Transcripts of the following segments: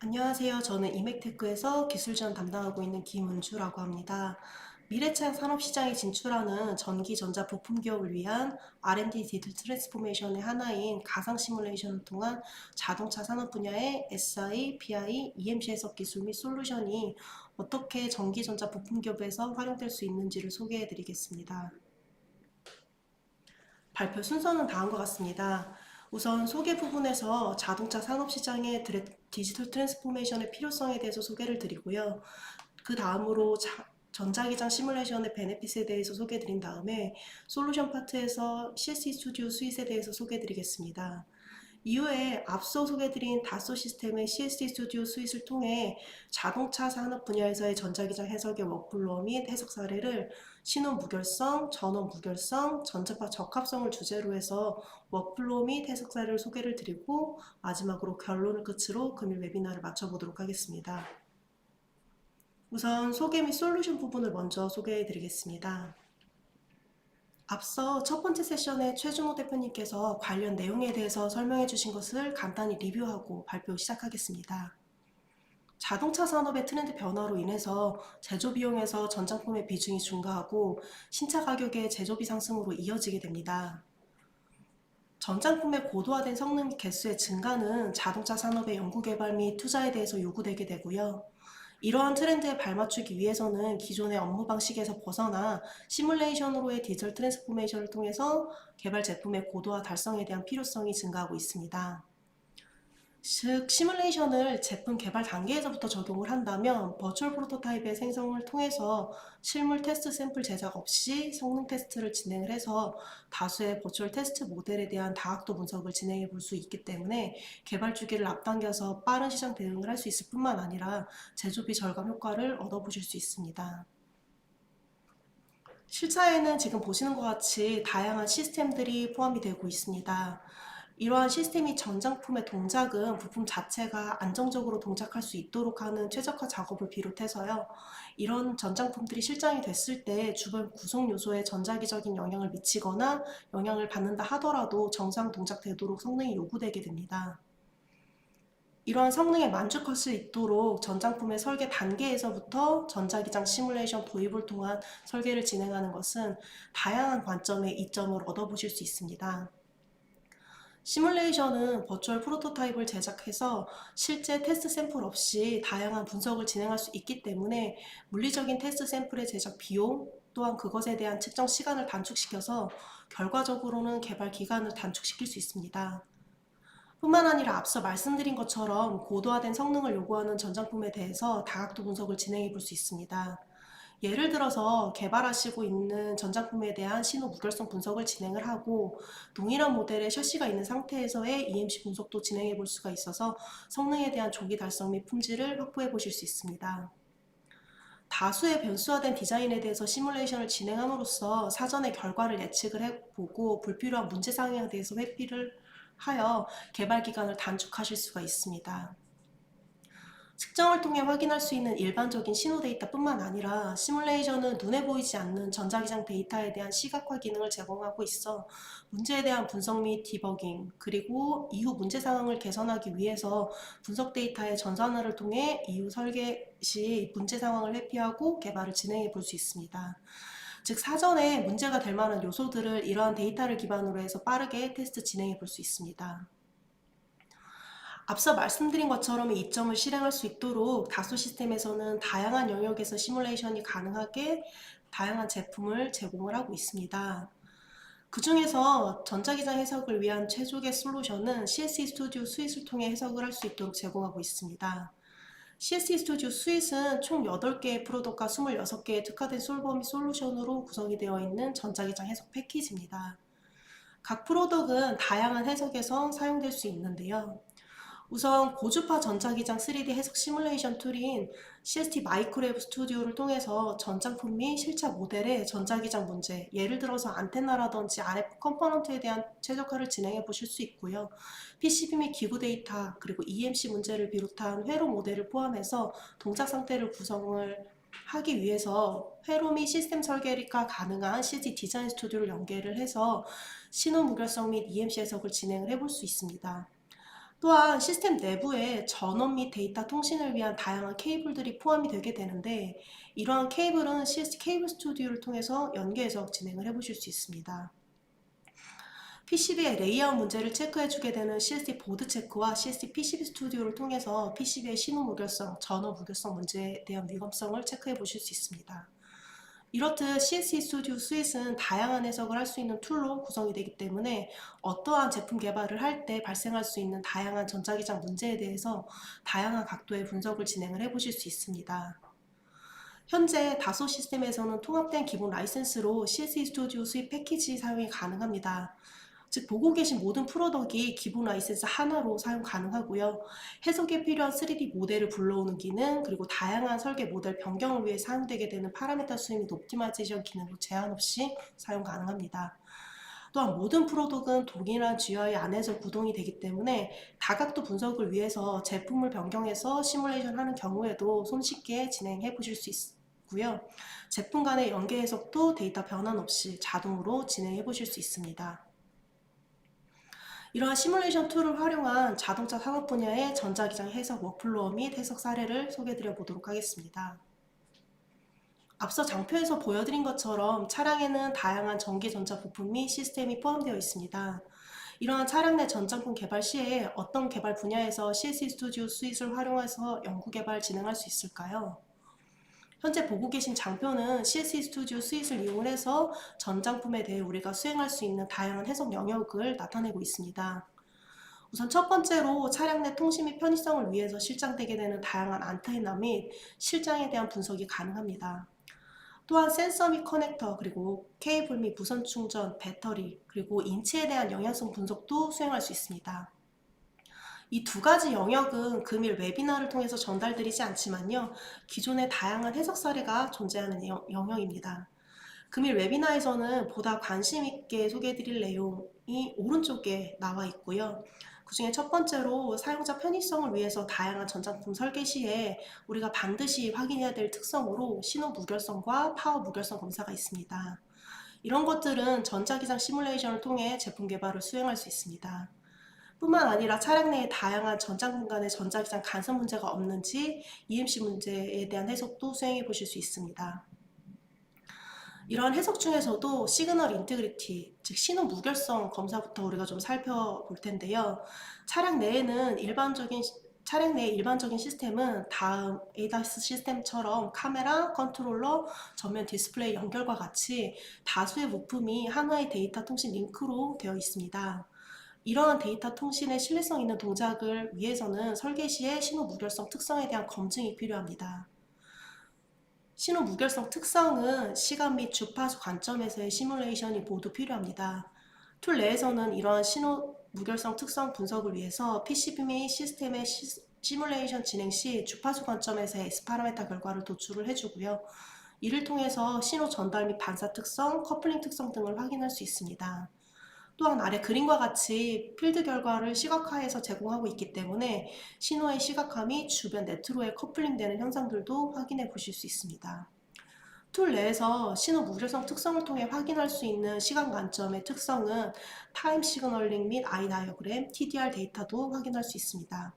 안녕하세요. 저는 이맥테크에서 기술지원 담당하고 있는 김은주라고 합니다. 미래차량 산업시장에 진출하는 전기, 전자, 부품 기업을 위한 R&D 디지털 트랜스포메이션의 하나인 가상 시뮬레이션을 통한 자동차 산업 분야의 SI, PI, EMC 해석 기술 및 솔루션이 어떻게 전기, 전자, 부품 기업에서 활용될 수 있는지를 소개해 드리겠습니다. 발표 순서는 다음과 같습니다. 우선 소개 부분에서 자동차 산업 시장의 디지털 트랜스포메이션의 필요성에 대해서 소개를 드리고요. 그 다음으로 전자기장 시뮬레이션의 베네핏에 대해서 소개해 드린 다음에 솔루션 파트에서 CSC 스튜디오 스윗에 대해서 소개해 드리겠습니다. 이후에 앞서 소개해드린 다소 시스템의 CSD 스튜디오 스윗을 통해 자동차 산업 분야에서의 전자기장 해석의 워크플로우 및 해석 사례를 신호 무결성, 전원 무결성, 전자파 적합성을 주제로 해서 워크플로우 및 해석 사례를 소개를 드리고 마지막으로 결론을 끝으로 금일 웨비나를 마쳐보도록 하겠습니다. 우선 소개 및 솔루션 부분을 먼저 소개해 드리겠습니다. 앞서 첫 번째 세션에 최준호 대표님께서 관련 내용에 대해서 설명해 주신 것을 간단히 리뷰하고 발표 시작하겠습니다. 자동차 산업의 트렌드 변화로 인해서 제조 비용에서 전장품의 비중이 증가하고 신차 가격의 제조비 상승으로 이어지게 됩니다. 전장품의 고도화된 성능 및 개수의 증가는 자동차 산업의 연구개발 및 투자에 대해서 요구되게 되고요. 이러한 트렌드에 발맞추기 위해서는 기존의 업무 방식에서 벗어나 시뮬레이션으로의 디지털 트랜스포메이션을 통해서 개발 제품의 고도화 달성에 대한 필요성이 증가하고 있습니다. 즉, 시뮬레이션을 제품 개발 단계에서부터 적용을 한다면 버추얼 프로토타입의 생성을 통해서 실물 테스트 샘플 제작 없이 성능 테스트를 진행을 해서 다수의 버추얼 테스트 모델에 대한 다각도 분석을 진행해 볼 수 있기 때문에 개발 주기를 앞당겨서 빠른 시장 대응을 할 수 있을 뿐만 아니라 제조비 절감 효과를 얻어보실 수 있습니다. 실차에는 지금 보시는 것 같이 다양한 시스템들이 포함이 되고 있습니다. 이러한 시스템이 전장품의 동작은 부품 자체가 안정적으로 동작할 수 있도록 하는 최적화 작업을 비롯해서요. 이런 전장품들이 실장이 됐을 때 주변 구성 요소에 전자기적인 영향을 미치거나 영향을 받는다 하더라도 정상 동작되도록 성능이 요구되게 됩니다. 이러한 성능에 만족할 수 있도록 전장품의 설계 단계에서부터 전자기장 시뮬레이션 도입을 통한 설계를 진행하는 것은 다양한 관점의 이점을 얻어보실 수 있습니다. 시뮬레이션은 버추얼 프로토타입을 제작해서 실제 테스트 샘플 없이 다양한 분석을 진행할 수 있기 때문에 물리적인 테스트 샘플의 제작 비용, 또한 그것에 대한 측정 시간을 단축시켜서 결과적으로는 개발 기간을 단축시킬 수 있습니다. 뿐만 아니라 앞서 말씀드린 것처럼 고도화된 성능을 요구하는 전장품에 대해서 다각도 분석을 진행해 볼 수 있습니다. 예를 들어서 개발하시고 있는 전장품에 대한 신호 무결성 분석을 진행을 하고 동일한 모델의 셔시가 있는 상태에서의 EMC 분석도 진행해 볼 수가 있어서 성능에 대한 조기 달성 및 품질을 확보해 보실 수 있습니다. 다수의 변수화된 디자인에 대해서 시뮬레이션을 진행함으로써 사전에 결과를 예측을 해보고 불필요한 문제 상황에 대해서 회피를 하여 개발 기간을 단축하실 수가 있습니다. 측정을 통해 확인할 수 있는 일반적인 신호 데이터뿐만 아니라 시뮬레이션은 눈에 보이지 않는 전자기장 데이터에 대한 시각화 기능을 제공하고 있어 문제에 대한 분석 및 디버깅, 그리고 이후 문제 상황을 개선하기 위해서 분석 데이터의 전산화를 통해 이후 설계 시 문제 상황을 회피하고 개발을 진행해 볼 수 있습니다. 즉, 사전에 문제가 될 만한 요소들을 이러한 데이터를 기반으로 해서 빠르게 테스트 진행해 볼 수 있습니다. 앞서 말씀드린 것처럼 이 이점을 실행할 수 있도록 다소 시스템에서는 다양한 영역에서 시뮬레이션이 가능하게 다양한 제품을 제공을 하고 있습니다. 그 중에서 전자기장 해석을 위한 최적의 솔루션은 CSC 스튜디오 스윗을 통해 해석을 할 수 있도록 제공하고 있습니다. CSC 스튜디오 스윗은 총 8개의 프로덕트과 26개의 특화된 솔버 및 솔루션으로 구성이 되어 있는 전자기장 해석 패키지입니다. 각 프로덕트는 다양한 해석에서 사용될 수 있는데요. 우선 고주파 전자기장 3D 해석 시뮬레이션 툴인 CST 마이크로웨브 스튜디오를 통해서 전장품 및 실차 모델의 전자기장 문제, 예를 들어서 안테나라든지 RF 컴포넌트에 대한 최적화를 진행해 보실 수 있고요. PCB 및 기구 데이터, 그리고 EMC 문제를 비롯한 회로 모델을 포함해서 동작 상태를 구성을 하기 위해서 회로 및 시스템 설계가 가능한 CST 디자인 스튜디오를 연계를 해서 신호 무결성 및 EMC 해석을 진행을 해볼 수 있습니다. 또한 시스템 내부에 전원 및 데이터 통신을 위한 다양한 케이블들이 포함이 되게 되는데 이러한 케이블은 CST 케이블 스튜디오를 통해서 연계해서 진행을 해보실 수 있습니다. PCB의 레이아웃 문제를 체크해주게 되는 CST 보드 체크와 CST PCB 스튜디오를 통해서 PCB의 신호 무결성, 전원 무결성 문제에 대한 위험성을 체크해 보실 수 있습니다. 이렇듯 CST 스튜디오 스윗은 다양한 해석을 할 수 있는 툴로 구성이 되기 때문에 어떠한 제품 개발을 할 때 발생할 수 있는 다양한 전자기장 문제에 대해서 다양한 각도의 분석을 진행을 해 보실 수 있습니다. 현재 다소 시스템에서는 통합된 기본 라이센스로 CST 스튜디오 수입 패키지 사용이 가능합니다. 즉 보고 계신 모든 프로덕이 기본 라이센스 하나로 사용 가능하고요. 해석에 필요한 3D 모델을 불러오는 기능, 그리고 다양한 설계 모델 변경을 위해 사용되게 되는 파라미터 수입 및 옵티마이제이션 기능도 제한 없이 사용 가능합니다. 또한 모든 프로덕은 동일한 GUI 안에서 구동이 되기 때문에 다각도 분석을 위해서 제품을 변경해서 시뮬레이션 하는 경우에도 손쉽게 진행해 보실 수 있고요. 제품 간의 연계 해석도 데이터 변환 없이 자동으로 진행해 보실 수 있습니다. 이러한 시뮬레이션 툴을 활용한 자동차 산업 분야의 전자기장 해석 워크플로우 및 해석 사례를 소개해 드려 보도록 하겠습니다. 앞서 장표에서 보여드린 것처럼 차량에는 다양한 전기전자 부품 및 시스템이 포함되어 있습니다. 이러한 차량 내 전장품 개발 시에 어떤 개발 분야에서 CSE 스튜디오 스윗을 활용해서 연구개발 진행할 수 있을까요? 현재 보고 계신 장표는 CSE 스튜디오 스윗을 이용해서 전장품에 대해 우리가 수행할 수 있는 다양한 해석 영역을 나타내고 있습니다. 우선 첫 번째로 차량 내 통신 및 편의성을 위해서 실장되게 되는 다양한 안테나 및 실장에 대한 분석이 가능합니다. 또한 센서 및 커넥터, 그리고 케이블 및 무선 충전, 배터리, 그리고 인체에 대한 영향성 분석도 수행할 수 있습니다. 이 두 가지 영역은 금일 웨비나를 통해서 전달드리지 않지만요. 기존의 다양한 해석 사례가 존재하는 영역입니다. 금일 웨비나에서는 보다 관심 있게 소개해드릴 내용이 오른쪽에 나와 있고요. 그 중에 첫 번째로 사용자 편의성을 위해서 다양한 전장품 설계 시에 우리가 반드시 확인해야 될 특성으로 신호 무결성과 파워 무결성 검사가 있습니다. 이런 것들은 전자기장 시뮬레이션을 통해 제품 개발을 수행할 수 있습니다. 뿐만 아니라 차량 내에 다양한 전장품 간의 전자기장 간섭 문제가 없는지 EMC 문제에 대한 해석도 수행해 보실 수 있습니다. 이러한 해석 중에서도 시그널 인티그리티, 즉 신호 무결성 검사부터 우리가 좀 살펴볼 텐데요. 차량 내의 일반적인 시스템은 다음 ADAS 시스템처럼 카메라, 컨트롤러, 전면 디스플레이 연결과 같이 다수의 부품이 하나의 데이터 통신 링크로 되어 있습니다. 이러한 데이터 통신의 신뢰성 있는 동작을 위해서는 설계 시에 신호 무결성 특성에 대한 검증이 필요합니다. 신호 무결성 특성은 시간 및 주파수 관점에서의 시뮬레이션이 모두 필요합니다. 툴 내에서는 이러한 신호 무결성 특성 분석을 위해서 PCB 및 시스템의 시뮬레이션 진행 시 주파수 관점에서의 S파라메타 결과를 도출을 해주고요. 이를 통해서 신호 전달 및 반사 특성, 커플링 특성 등을 확인할 수 있습니다. 또한 아래 그림과 같이 필드 결과를 시각화해서 제공하고 있기 때문에 신호의 시각화 및 주변 네트로에 커플링되는 현상들도 확인해 보실 수 있습니다. 툴 내에서 신호 무결성 특성을 통해 확인할 수 있는 시간 관점의 특성은 타임 시그널링 및 아이 다이어그램, TDR 데이터도 확인할 수 있습니다.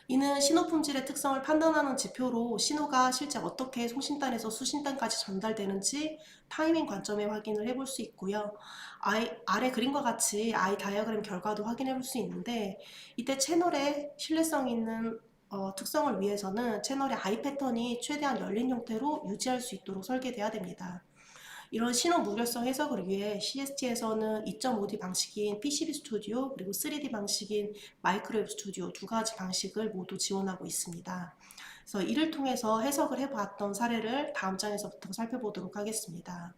이는 신호 품질의 특성을 판단하는 지표로 신호가 실제 어떻게 송신단에서 수신단까지 전달되는지 타이밍 관점에 확인을 해볼 수 있고요. 아래 그림과 같이 아이 다이어그램 결과도 확인해 볼 수 있는데 이때 채널의 신뢰성 있는 특성을 위해서는 채널의 아이 패턴이 최대한 열린 형태로 유지할 수 있도록 설계돼야 됩니다. 이런 신호 무결성 해석을 위해 CST에서는 2.5D 방식인 PCB 스튜디오 그리고 3D 방식인 마이크로웨브 스튜디오 두 가지 방식을 모두 지원하고 있습니다. 그래서 이를 통해서 해석을 해봤던 사례를 다음 장에서부터 살펴보도록 하겠습니다.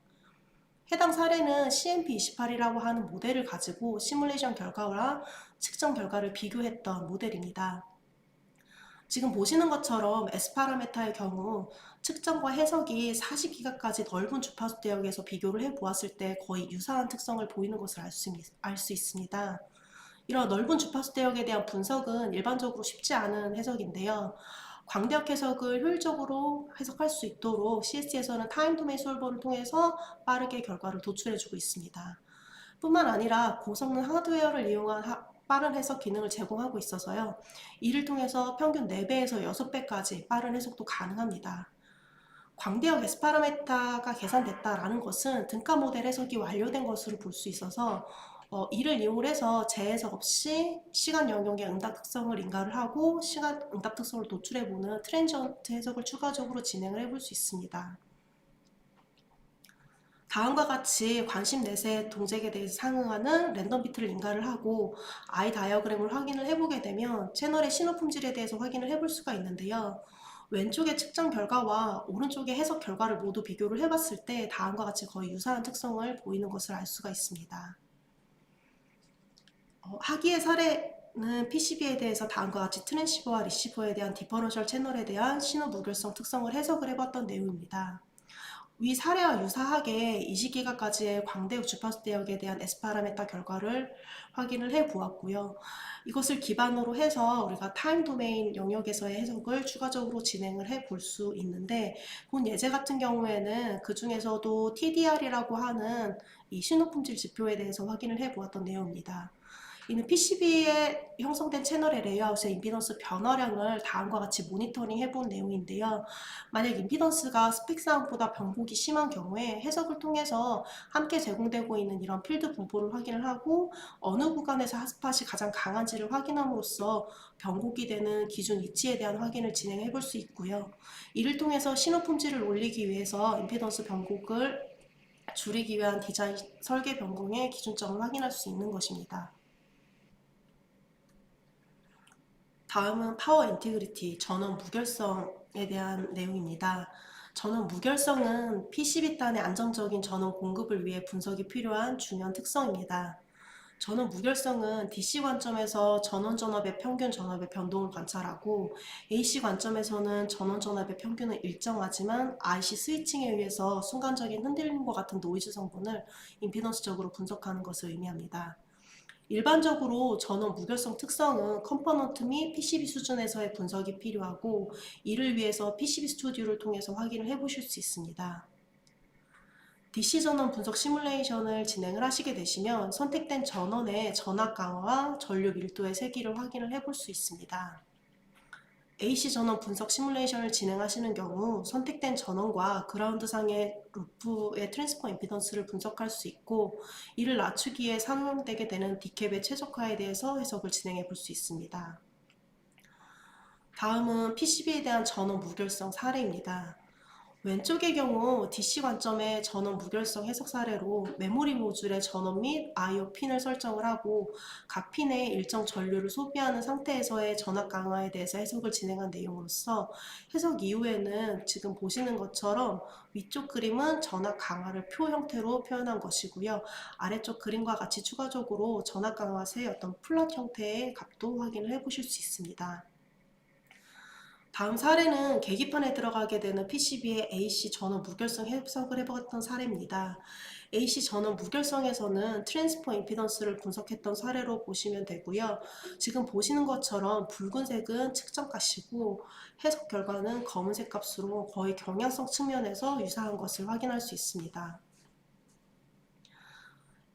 해당 사례는 CMP28이라고 하는 모델을 가지고 시뮬레이션 결과와 측정 결과를 비교했던 모델입니다. 지금 보시는 것처럼 S파라메타의 경우 측정과 해석이 40기가까지 넓은 주파수 대역에서 비교를 해보았을 때 거의 유사한 특성을 보이는 것을 알 수 있습니다. 이런 넓은 주파수 대역에 대한 분석은 일반적으로 쉽지 않은 해석인데요. 광대역 해석을 효율적으로 해석할 수 있도록 CST에서는 타임 도메인 솔버를 통해서 빠르게 결과를 도출해주고 있습니다. 뿐만 아니라 고성능 하드웨어를 이용한 빠른 해석 기능을 제공하고 있어서요. 이를 통해서 평균 4배에서 6배까지 빠른 해석도 가능합니다. 광대역 S파라메타가 계산됐다라는 것은 등가 모델 해석이 완료된 것으로 볼 수 있어서 이를 이용해서 재해석 없이 시간 영역의 응답 특성을 인가를 하고 시간 응답 특성을 도출해보는 트랜지언트 해석을 추가적으로 진행을 해볼 수 있습니다. 다음과 같이 관심 내세 동작에 대해서 상응하는 랜덤 비트를 인가를 하고 I 다이어그램을 확인을 해보게 되면 채널의 신호 품질에 대해서 확인을 해볼 수가 있는데요. 왼쪽의 측정 결과와 오른쪽의 해석 결과를 모두 비교를 해봤을 때 다음과 같이 거의 유사한 특성을 보이는 것을 알 수가 있습니다. 하기의 사례는 PCB에 대해서 다음과 같이 트랜시버와 리시버에 대한 디퍼런셜 채널에 대한 신호 무결성 특성을 해석을 해봤던 내용입니다. 위 사례와 유사하게 20기가까지의 광대역 주파수 대역에 대한 S파라메타 결과를 확인을 해 보았고요. 이것을 기반으로 해서 우리가 타임 도메인 영역에서의 해석을 추가적으로 진행을 해 볼 수 있는데, 본 예제 같은 경우에는 그 중에서도 TDR이라고 하는 이 신호 품질 지표에 대해서 확인을 해 보았던 내용입니다. 이는 PCB에 형성된 채널의 레이아웃의 임피던스 변화량을 다음과 같이 모니터링 해본 내용인데요. 만약 임피던스가 스펙사항보다 변곡이 심한 경우에 해석을 통해서 함께 제공되고 있는 이런 필드 분포를 확인을 하고 어느 구간에서 핫스팟이 가장 강한지를 확인함으로써 변곡이 되는 기준 위치에 대한 확인을 진행해 볼 수 있고요. 이를 통해서 신호 품질을 올리기 위해서 임피던스 변곡을 줄이기 위한 디자인 설계 변경의 기준점을 확인할 수 있는 것입니다. 다음은 파워 인티그리티, 전원 무결성에 대한 내용입니다. 전원 무결성은 PCB단의 안정적인 전원 공급을 위해 분석이 필요한 중요한 특성입니다. 전원 무결성은 DC 관점에서 전원 전압의 평균 전압의 변동을 관찰하고 AC 관점에서는 전원 전압의 평균은 일정하지만 IC 스위칭에 의해서 순간적인 흔들림과 같은 노이즈 성분을 임피던스적으로 분석하는 것을 의미합니다. 일반적으로 전원 무결성 특성은 컴포넌트 및 PCB 수준에서의 분석이 필요하고 이를 위해서 PCB 스튜디오를 통해서 확인을 해보실 수 있습니다. DC 전원 분석 시뮬레이션을 진행을 하시게 되시면 선택된 전원의 전압 강화와 전류 밀도의 세기를 확인을 해볼 수 있습니다. AC 전원 분석 시뮬레이션을 진행하시는 경우 선택된 전원과 그라운드상의 루프의 트랜스퍼 임피던스를 분석할 수 있고 이를 낮추기에 사용되게 되는 디캡의 최적화에 대해서 해석을 진행해 볼 수 있습니다. 다음은 PCB에 대한 전원 무결성 사례입니다. 왼쪽의 경우 DC 관점의 전원 무결성 해석 사례로 메모리 모듈의 전원 및 I/O 핀을 설정을 하고 각 핀에 일정 전류를 소비하는 상태에서의 전압 강화에 대해서 해석을 진행한 내용으로서 해석 이후에는 지금 보시는 것처럼 위쪽 그림은 전압 강화를 표 형태로 표현한 것이고요. 아래쪽 그림과 같이 추가적으로 전압 강화세 어떤 플롯 형태의 값도 확인을 해 보실 수 있습니다. 다음 사례는 계기판에 들어가게 되는 PCB의 AC 전원 무결성 해석을 해봤던 사례입니다. AC 전원 무결성에서는 트랜스퍼 임피던스를 분석했던 사례로 보시면 되고요. 지금 보시는 것처럼 붉은색은 측정값이고 해석 결과는 검은색 값으로 거의 경향성 측면에서 유사한 것을 확인할 수 있습니다.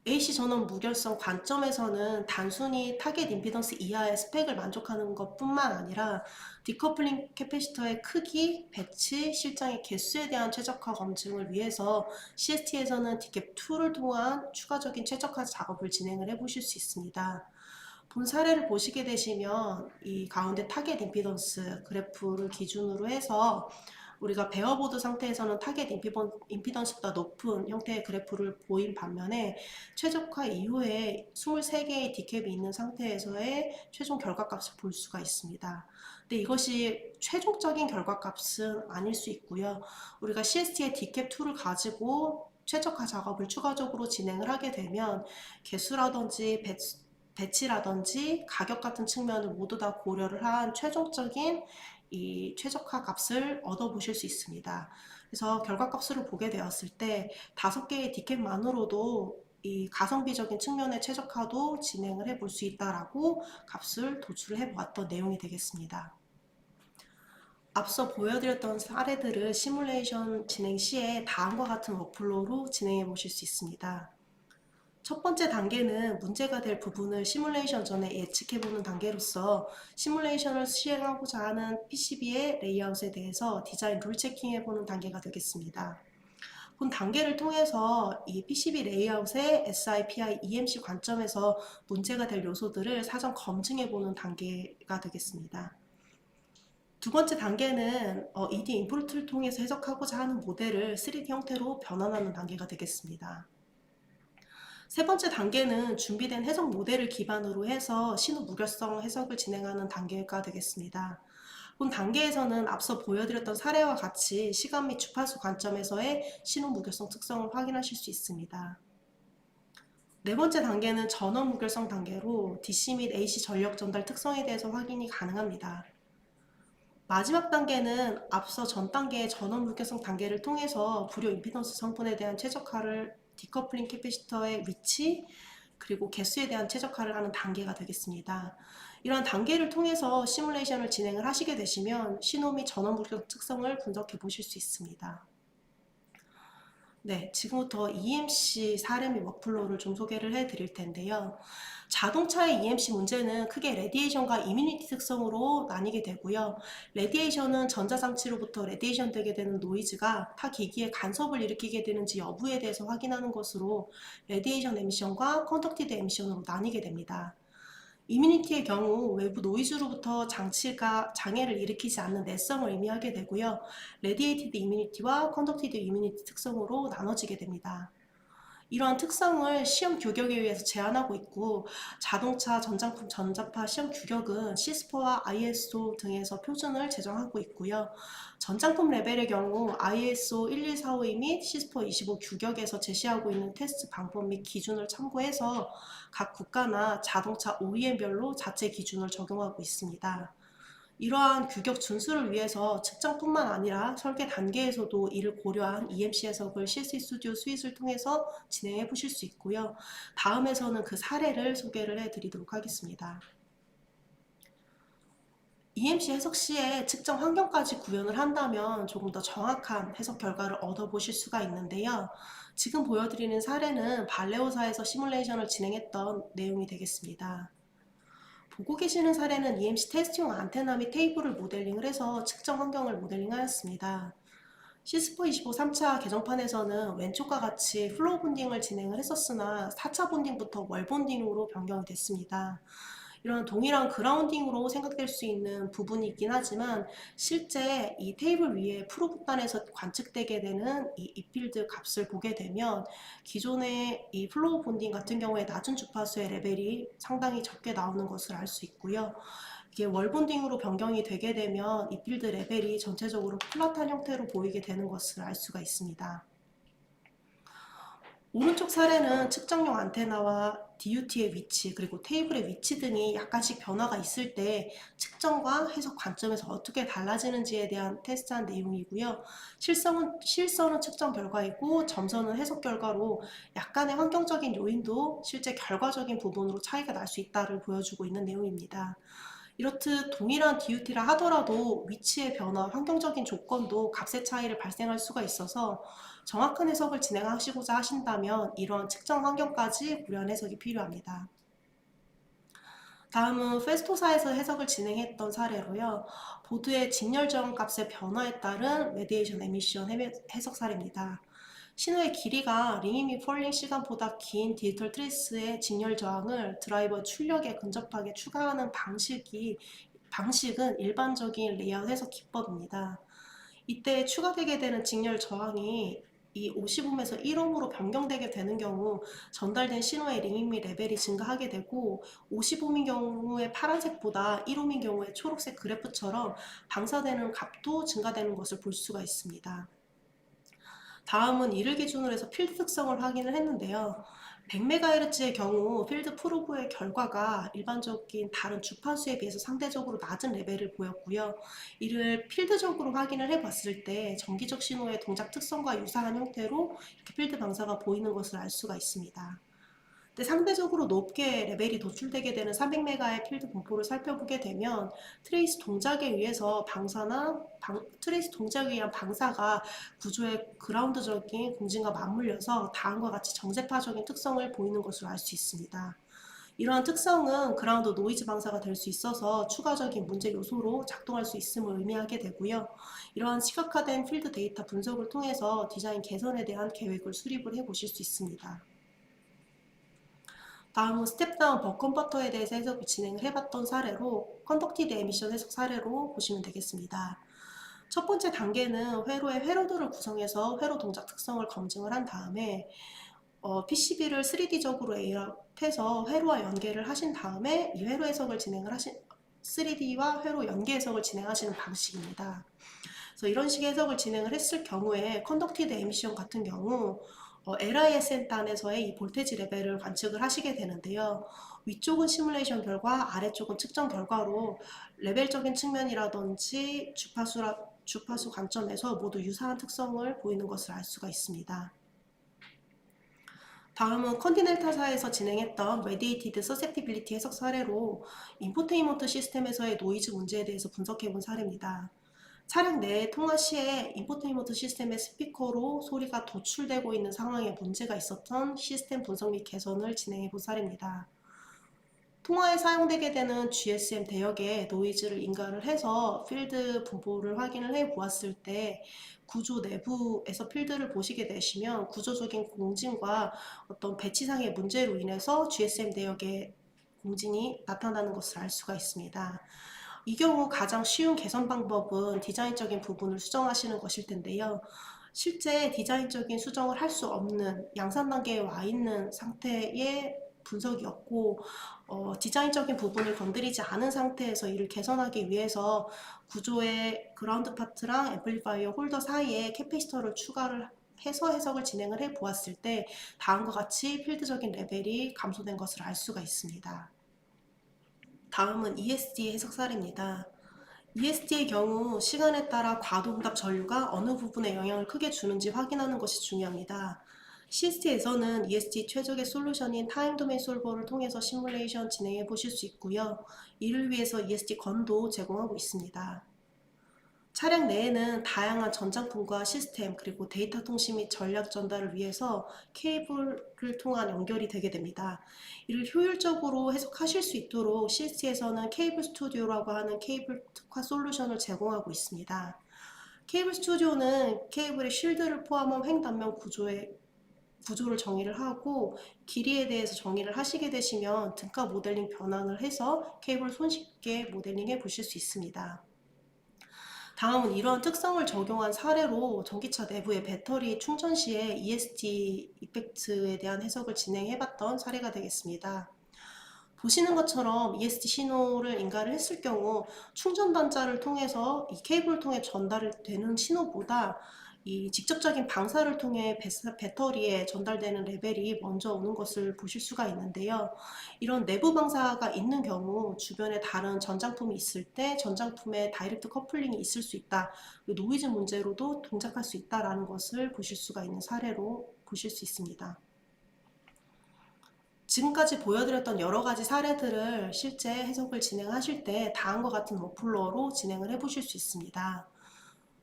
AC 전원 무결성 관점에서는 단순히 타겟 임피던스 이하의 스펙을 만족하는 것뿐만 아니라 디커플링 캐패시터의 크기, 배치, 실장의 개수에 대한 최적화 검증을 위해서 CST에서는 디캡2를 통한 추가적인 최적화 작업을 진행을 해보실 수 있습니다. 본 사례를 보시게 되시면 이 가운데 타겟 임피던스 그래프를 기준으로 해서 우리가 베어보드 상태에서는 타겟 임피던스보다 높은 형태의 그래프를 보인 반면에 최적화 이후에 23개의 디캡이 있는 상태에서의 최종 결과값을 볼 수가 있습니다. 근데 이것이 최종적인 결과값은 아닐 수 있고요. 우리가 CST의 디캡2를 가지고 최적화 작업을 추가적으로 진행을 하게 되면 개수라든지 배치라든지 가격 같은 측면을 모두 다 고려를 한 최종적인 이 최적화 값을 얻어보실 수 있습니다. 그래서 결과값으로 보게 되었을 때 5개의 디캡만으로도 이 가성비적인 측면의 최적화도 진행을 해볼 수 있다라고 값을 도출을 해보았던 내용이 되겠습니다. 앞서 보여드렸던 사례들을 시뮬레이션 진행 시에 다음과 같은 워크플로우로 진행해 보실 수 있습니다. 첫 번째 단계는 문제가 될 부분을 시뮬레이션 전에 예측해보는 단계로서 시뮬레이션을 시행하고자 하는 PCB의 레이아웃에 대해서 디자인 룰 체킹해보는 단계가 되겠습니다. 본 단계를 통해서 이 PCB 레이아웃의 SIPI, EMC 관점에서 문제가 될 요소들을 사전 검증해보는 단계가 되겠습니다. 두 번째 단계는 ED 인풋을 통해서 해석하고자 하는 모델을 3D 형태로 변환하는 단계가 되겠습니다. 세 번째 단계는 준비된 해석 모델을 기반으로 해서 신호 무결성 해석을 진행하는 단계가 되겠습니다. 본 단계에서는 앞서 보여드렸던 사례와 같이 시간 및 주파수 관점에서의 신호 무결성 특성을 확인하실 수 있습니다. 네 번째 단계는 전원 무결성 단계로 DC 및 AC 전력 전달 특성에 대해서 확인이 가능합니다. 마지막 단계는 앞서 전 단계의 전원 무결성 단계를 통해서 불효 임피던스 성분에 대한 최적화를 디커플링 캐패시터의 위치 그리고 개수에 대한 최적화를 하는 단계가 되겠습니다. 이러한 단계를 통해서 시뮬레이션을 진행을 하시게 되시면 신호 및 전원 무결성 특성을 분석해 보실 수 있습니다. 네, 지금부터 EMC 사례 및 워크플로우를 좀 소개를 해 드릴 텐데요. 자동차의 EMC 문제는 크게 레디에이션과 이뮤니티 특성으로 나뉘게 되고요. 레디에이션은 전자장치로부터 레디에이션 되게 되는 노이즈가 타 기기에 간섭을 일으키게 되는지 여부에 대해서 확인하는 것으로 레디에이션 에미션과 컨덕티드 에미션으로 나뉘게 됩니다. 이뮤니티의 경우 외부 노이즈로부터 장치가 장애를 일으키지 않는 내성을 의미하게 되고요. 레디에이티드 이뮤니티와 컨덕티드 이뮤니티 특성으로 나눠지게 됩니다. 이러한 특성을 시험 규격에 의해서 제한하고 있고 자동차 전장품 전자파 시험 규격은 시스포와 ISO 등에서 표준을 제정하고 있고요. 전장품 레벨의 경우 ISO 12452 및 시스포 25 규격에서 제시하고 있는 테스트 방법 및 기준을 참고해서 각 국가나 자동차 OEM별로 자체 기준을 적용하고 있습니다. 이러한 규격 준수를 위해서 측정뿐만 아니라 설계 단계에서도 이를 고려한 EMC 해석을 CC 스튜디오 스윗을 통해서 진행해 보실 수 있고요. 다음에서는 그 사례를 소개를 해 드리도록 하겠습니다. EMC 해석 시에 측정 환경까지 구현을 한다면 조금 더 정확한 해석 결과를 얻어보실 수가 있는데요. 지금 보여드리는 사례는 발레오사에서 시뮬레이션을 진행했던 내용이 되겠습니다. 보고 계시는 사례는 EMC 테스트용 안테나 및 테이블을 모델링을 해서 측정 환경을 모델링하였습니다. 시스포 25 3차 개정판에서는 왼쪽과 같이 플로우 본딩을 진행을 했었으나 4차 본딩부터 월 본딩으로 변경이 됐습니다. 이런 동일한 그라운딩으로 생각될 수 있는 부분이 있긴 하지만 실제 이 테이블 위에 프로브단에서 관측되게 되는 이 이필드 값을 보게 되면 기존의 이 플로우 본딩 같은 경우에 낮은 주파수의 레벨이 상당히 적게 나오는 것을 알 수 있고요. 이게 월 본딩으로 변경이 되게 되면 이필드 레벨이 전체적으로 플랫한 형태로 보이게 되는 것을 알 수가 있습니다. 오른쪽 사례는 측정용 안테나와 DUT의 위치 그리고 테이블의 위치 등이 약간씩 변화가 있을 때 측정과 해석 관점에서 어떻게 달라지는지에 대한 테스트한 내용이고요. 실선은 측정 결과이고 점선은 해석 결과로 약간의 환경적인 요인도 실제 결과적인 부분으로 차이가 날 수 있다를 보여주고 있는 내용입니다. 이렇듯 동일한 DUT라 하더라도 위치의 변화, 환경적인 조건도 값의 차이를 발생할 수가 있어서 정확한 해석을 진행하시고자 하신다면 이러한 측정 환경까지 고려한 해석이 필요합니다. 다음은 페스토사에서 해석을 진행했던 사례로요. 보드의 직렬 저항 값의 변화에 따른 레디에이션 에미션 해석 사례입니다. 신호의 길이가 링잉 및 폴링 시간보다 긴 디지털 트레이스의 직렬 저항을 드라이버 출력에 근접하게 추가하는 방식은 일반적인 레이아웃 해석 기법입니다. 이때 추가되게 되는 직렬 저항이 이 50옴에서 1옴으로 변경되게 되는 경우 전달된 신호의 링잉 및 레벨이 증가하게 되고 50옴인 경우에 파란색보다 1옴인 경우에 초록색 그래프처럼 방사되는 값도 증가되는 것을 볼 수가 있습니다. 다음은 이를 기준으로 해서 필드 특성을 확인을 했는데요. 100MHz의 경우 필드 프로브의 결과가 일반적인 다른 주파수에 비해서 상대적으로 낮은 레벨을 보였고요. 이를 필드적으로 확인을 해봤을 때 정기적 신호의 동작 특성과 유사한 형태로 이렇게 필드 방사가 보이는 것을 알 수가 있습니다. 근데 상대적으로 높게 레벨이 도출되게 되는 300메가의 필드 분포를 살펴보게 되면 트레이스 동작에 의해서 트레이스 동작에 의한 방사가 구조의 그라운드적인 공진과 맞물려서 다음과 같이 정세파적인 특성을 보이는 것으로 알 수 있습니다. 이러한 특성은 그라운드 노이즈 방사가 될 수 있어서 추가적인 문제 요소로 작동할 수 있음을 의미하게 되고요. 이러한 시각화된 필드 데이터 분석을 통해서 디자인 개선에 대한 계획을 수립을 해 보실 수 있습니다. 다음은 스텝다운 벅 컨버터에 대해서 해석을 진행을 해봤던 사례로 컨덕티드 에미션 해석 사례로 보시면 되겠습니다. 첫 번째 단계는 회로의 회로도를 구성해서 회로 동작 특성을 검증을 한 다음에 PCB를 3D적으로 AR해서 회로와 연계를 하신 다음에 이 회로 해석을 진행을 하신 3D와 회로 연계 해석을 진행하시는 방식입니다. 그래서 이런 식의 해석을 진행을 했을 경우에 컨덕티드 에미션 같은 경우 LISN 단에서의 이 볼테지 레벨을 관측을 하시게 되는데요. 위쪽은 시뮬레이션 결과, 아래쪽은 측정 결과로 레벨적인 측면이라든지 주파수 관점에서 모두 유사한 특성을 보이는 것을 알 수가 있습니다. 다음은 컨티넨탈사에서 진행했던 Radiated Susceptibility 해석 사례로 인포테인먼트 시스템에서의 노이즈 문제에 대해서 분석해 본 사례입니다. 차량 내 통화 시에 인포테인먼트 시스템의 스피커로 소리가 도출되고 있는 상황에 문제가 있었던 시스템 분석 및 개선을 진행해 본 사례입니다. 통화에 사용되게 되는 GSM 대역에 노이즈를 인가를 해서 필드 분포를 확인을 해 보았을 때 구조 내부에서 필드를 보시게 되시면 구조적인 공진과 어떤 배치상의 문제로 인해서 GSM 대역의 공진이 나타나는 것을 알 수가 있습니다. 이 경우 가장 쉬운 개선 방법은 디자인적인 부분을 수정하시는 것일 텐데요. 실제 디자인적인 수정을 할 수 없는 양산 단계에 와 있는 상태의 분석이었고 디자인적인 부분을 건드리지 않은 상태에서 이를 개선하기 위해서 구조의 그라운드 파트랑 앰플리파이어 홀더 사이에 캐패시터를 추가를 해서 해석을 진행을 해 보았을 때 다음과 같이 필드적인 레벨이 감소된 것을 알 수가 있습니다. 다음은 ESD 해석 사례입니다. ESD의 경우 시간에 따라 과도응답 전류가 어느 부분에 영향을 크게 주는지 확인하는 것이 중요합니다. CST에서는 ESD 최적의 솔루션인 타임 도메인 솔버를 통해서 시뮬레이션 진행해 보실 수 있고요. 이를 위해서 ESD 건도 제공하고 있습니다. 차량 내에는 다양한 전장품과 시스템 그리고 데이터 통신 및 전략 전달을 위해서 케이블을 통한 연결이 되게 됩니다. 이를 효율적으로 해석하실 수 있도록 CST에서는 케이블 스튜디오라고 하는 케이블 특화 솔루션을 제공하고 있습니다. 케이블 스튜디오는 케이블의 쉴드를 포함한 횡단면 구조를 정의를 하고 길이에 대해서 정의를 하시게 되시면 등가 모델링 변환을 해서 케이블을 손쉽게 모델링해 보실 수 있습니다. 다음은 이러한 특성을 적용한 사례로 전기차 내부의 배터리 충전 시에 ESD 이펙트에 대한 해석을 진행해봤던 사례가 되겠습니다. 보시는 것처럼 ESD 신호를 인가를 했을 경우 충전 단자를 통해서 이 케이블을 통해 전달이 되는 신호보다 이 직접적인 방사를 통해 배터리에 전달되는 레벨이 먼저 오는 것을 보실 수가 있는데요. 이런 내부 방사가 있는 경우 주변에 다른 전장품이 있을 때 전장품에 다이렉트 커플링이 있을 수 있다. 노이즈 문제로도 동작할 수 있다라는 것을 보실 수가 있는 사례로 보실 수 있습니다. 지금까지 보여드렸던 여러 가지 사례들을 실제 해석을 진행하실 때 다음과 같은 워플로우로 진행을 해보실 수 있습니다.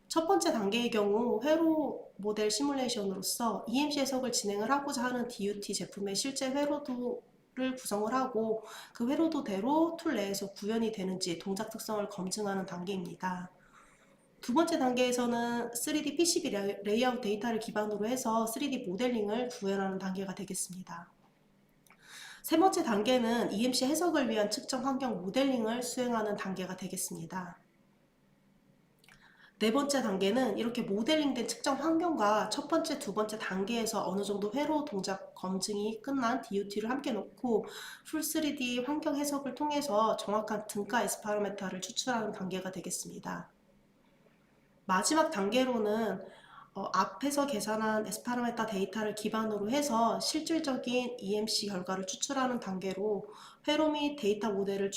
첫 번째 단계의 경우 회로 모델 시뮬레이션으로서 EMC 해석을 진행을 하고자 하는 DUT 제품의 실제 회로도를 구성을 하고 그 회로도대로 툴 내에서 구현이 되는지 동작 특성을 검증하는 단계입니다. 두 번째 단계에서는 3D PCB 레이아웃 데이터를 기반으로 해서 3D 모델링을 구현하는 단계가 되겠습니다. 세 번째 단계는 EMC 해석을 위한 측정 환경 모델링을 수행하는 단계가 되겠습니다. 네 번째 단계는 이렇게 모델링된 측정 환경과 첫 번째, 두 번째 단계에서 어느 정도 회로 동작 검증이 끝난 DUT를 함께 놓고 풀 3D 환경 해석을 통해서 정확한 등가 S 파라미터를 추출하는 단계가 되겠습니다. 마지막 단계로는 앞에서 계산한 S 파라미터 데이터를 기반으로 해서 실질적인 EMC 결과를 추출하는 단계로 회로 및 데이터 모델을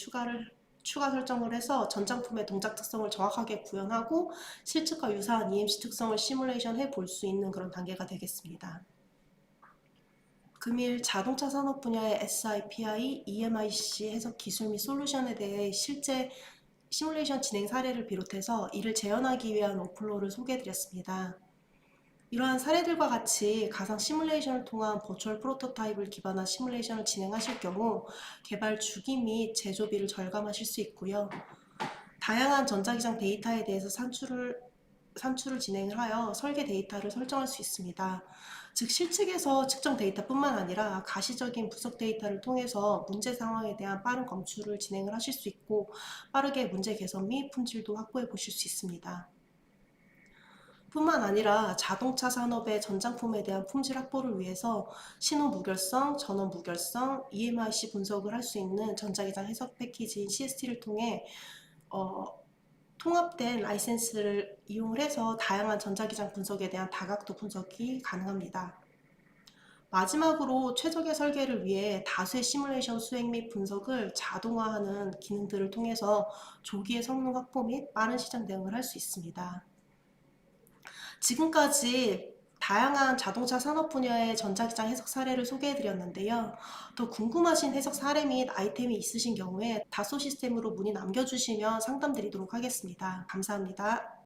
추가 설정을 해서 전장품의 동작 특성을 정확하게 구현하고 실측과 유사한 EMC 특성을 시뮬레이션 해 볼 수 있는 그런 단계가 되겠습니다. 금일 자동차 산업 분야의 SIPI, EMIC 해석 기술 및 솔루션에 대해 실제 시뮬레이션 진행 사례를 비롯해서 이를 재현하기 위한 워크플로우를 소개해드렸습니다. 이러한 사례들과 같이 가상 시뮬레이션을 통한 버추얼 프로토타입을 기반한 시뮬레이션을 진행하실 경우 개발 주기 및 제조비를 절감하실 수 있고요. 다양한 전자기장 데이터에 대해서 산출을 진행을 하여 설계 데이터를 설정할 수 있습니다. 즉 실측에서 측정 데이터뿐만 아니라 가시적인 분석 데이터를 통해서 문제 상황에 대한 빠른 검출을 진행을 하실 수 있고 빠르게 문제 개선 및 품질도 확보해 보실 수 있습니다. 뿐만 아니라 자동차 산업의 전장품에 대한 품질 확보를 위해서 신호 무결성, 전원 무결성, EMIC 분석을 할 수 있는 전자기장 해석 패키지인 CST를 통해 통합된 라이센스를 이용해서 다양한 전자기장 분석에 대한 다각도 분석이 가능합니다. 마지막으로 최적의 설계를 위해 다수의 시뮬레이션 수행 및 분석을 자동화하는 기능들을 통해서 조기의 성능 확보 및 빠른 시장 대응을 할 수 있습니다. 지금까지 다양한 자동차 산업 분야의 전자기장 해석 사례를 소개해드렸는데요. 더 궁금하신 해석 사례 및 아이템이 있으신 경우에 다소 시스템으로 문의 남겨주시면 상담드리도록 하겠습니다. 감사합니다.